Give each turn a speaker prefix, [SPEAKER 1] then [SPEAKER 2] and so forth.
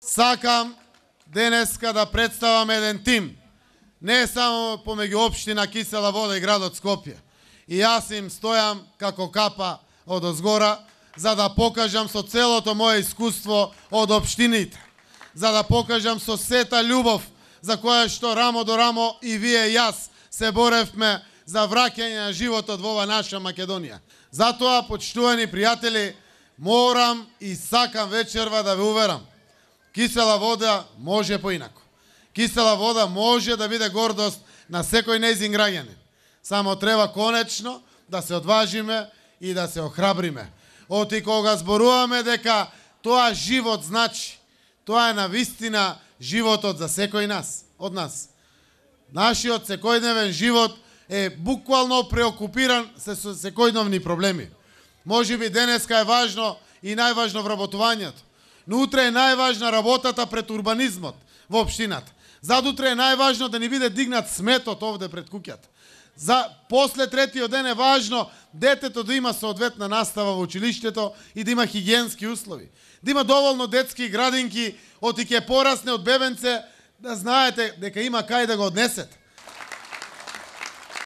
[SPEAKER 1] Сакам денеска да представам еден тим, не само помеѓу општина Кисела Вода и градот Скопје. И јас им стојам како капа од озгора, за да покажам со целото моje искуство од општините, за да покажам со сета љубов за која што рамо до рамо и вие и јас се боревме за враќање на животот во ова наша Македонија. Затоа, почитувани пријатели, морам и сакам вечерва да ве уверам. Кисела Вода може поинако. Кисела Вода може да биде гордост на секој нејзин граѓанин. Само треба конечно да се одважиме и да се охрабриме. Оти кога зборуваме дека тоа живот значи, тоа е навистина животот за секој од нас. Нашиот секојдневен живот е буквално преокупиран со секојдневни проблеми. Можеби денеска е важно и најважно вработувањето, но утре е најважна работата пред урбанизмот во општината. Задутре е најважно да ни биде дигнат сметот овде пред куќата. За после третиот ден е важно детето да има соодветна настава во училиштето и да има хигиенски услови. Да има доволно детски градинки, оти ќе порасне од бебенце, да знаете дека има кај да го однесете.